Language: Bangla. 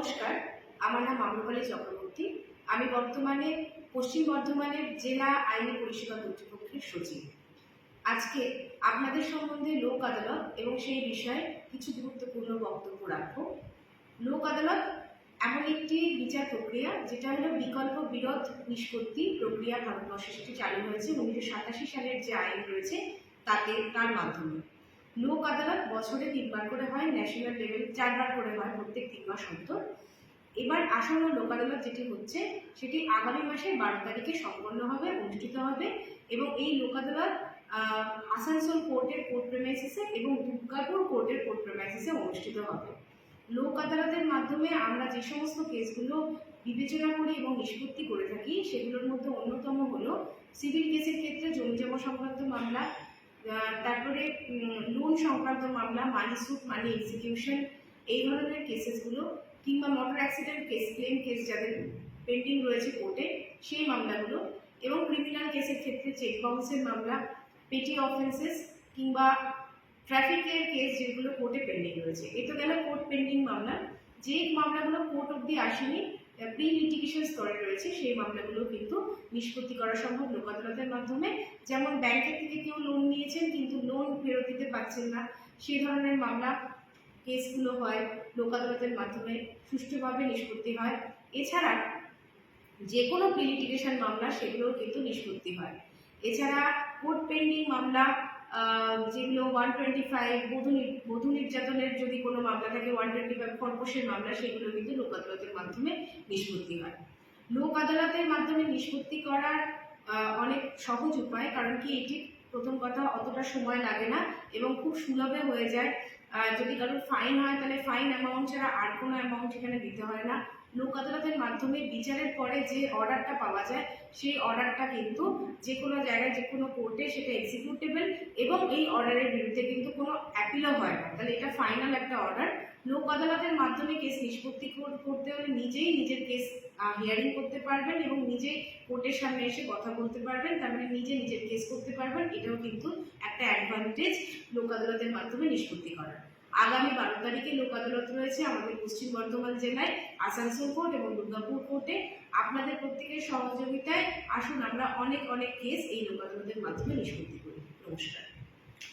নমস্কার, আমার নাম আম্রপালি চক্রবর্তী। আমি বর্তমানে পশ্চিম বর্ধমানের জেলা আইনি পরিষেবা কর্তৃপক্ষের সচিব। আজকে আপনাদের সম্বন্ধে লোক আদালত এবং সেই বিষয়ে কিছু গুরুত্বপূর্ণ বক্তব্য রাখব। লোক আদালত এমন একটি বিচার প্রক্রিয়া যেটা হলো বিকল্প বিরোধ নিষ্পত্তি প্রক্রিয়া। ভারতবর্ষে সেটি চালু হয়েছে 1987 সালের যে আইন রয়েছে তার মাধ্যমে। লোক আদালত বছরে 3 বার করে হয়, ন্যাশনাল লেভেল 4 বার করে হয়, প্রত্যেক 3 মাস অন্তর। এবার আসন্ন লোক আদালত যেটি হচ্ছে সেটি আগামী মাসের 12 তারিখে সম্পন্ন হবে, অনুষ্ঠিত হবে। এবং এই লোক আদালত আসানসোল কোর্টের কোর্ট প্রেমাইসিসে এবং দুর্গাপুর কোর্টের কোর্ট প্রেমাইসিসে অনুষ্ঠিত হবে। লোক আদালতের মাধ্যমে আমরা যে সমস্ত কেসগুলো বিবেচনা করি এবং নিষ্পত্তি করে থাকি সেগুলোর মধ্যে অন্যতম হলো সিভিল কেসের ক্ষেত্রে জমিজমা সংক্রান্ত মামলা, তারপরে লোন সংক্রান্ত মামলা, মানি স্যুট, মানি এক্সিকিউশন, এই ধরনের কেসেসগুলো, কিংবা motor accident case, claim case যাদের পেন্ডিং রয়েছে কোর্টে সেই মামলাগুলো, এবং ক্রিমিনাল কেসের ক্ষেত্রে চেক বাউন্সের মামলা, পেটি অফেন্সেস কিংবা ট্রাফিকের কেস যেগুলো কোর্টে পেন্ডিং রয়েছে। এ তো গেল কোর্ট পেন্ডিং মামলা। যে মামলাগুলো কোর্ট অব্দি আসেনি, প্রি লিটিগেশন স্তরে রয়েছে, সেই মামলাগুলো কিন্তু নিষ্পত্তি করা সম্ভব লোক আদালতের মাধ্যমে। যেমন ব্যাংকের থেকে কেউ লোন নিয়েছেন কিন্তু লোন ফেরত দিতে পারছেন না, সেই ধরনের মামলা কেসগুলো হয় লোক আদালতের মাধ্যমে, সুষ্ঠুভাবে নিষ্পত্তি হয়। এছাড়া যে কোনো প্রি লিটিগেশন মামলা সেগুলোও কিন্তু নিষ্পত্তি হয়। এছাড়া কোর্ট পেন্ডিং মামলা যেগুলো 125 বধূ নির্যাতনের যদি কোনো মামলা থাকে, 125 খরপোশের মামলা, সেগুলো কিন্তু লোক আদালতের মাধ্যমে নিষ্পত্তি হয়। লোক আদালতের মাধ্যমে নিষ্পত্তি করার অনেক সহজ উপায়, কারণ কি এটি প্রথম কথা অতটা সময় লাগে না এবং খুব সুলভে হয়ে যায়। যদি কারোর ফাইন হয় তাহলে ফাইন অ্যামাউন্ট ছাড়া আর কোনো অ্যামাউন্ট সেখানে দিতে হয় না। লোক আদালতের মাধ্যমে বিচারের পরে যে অর্ডারটা পাওয়া যায় সেই অর্ডারটা কিন্তু যে কোনো জায়গায় যে কোনো কোর্টে সেটা এক্সিকিউটেবল, এবং এই অর্ডারের বিরুদ্ধে কিন্তু কোনো অ্যাপিলও হয় না, তাহলে এটা ফাইনাল একটা অর্ডার। লোক আদালতের মাধ্যমে কেস নিষ্পত্তি করতে হলে নিজেই নিজের কেস হিয়ারিং করতে পারবেন এবং নিজেই কোর্টের সামনে এসে কথা বলতে পারবেন, তার মানে নিজে নিজের কেস করতে পারবেন। এটাও কিন্তু একটা অ্যাডভান্টেজ লোক আদালতের মাধ্যমে নিষ্পত্তি করার। আগামী 12 তারিখে লোক আদালত রয়েছে আমাদের পশ্চিম বর্ধমান জেলায় আসানসোল কোর্ট এবং দুর্গাপুর কোর্টে। আপনাদের প্রত্যেকের সহযোগিতায় আসুন আমরা অনেক কেস এই লোক আদালতের মাধ্যমে নিষ্পত্তি করি। নমস্কার।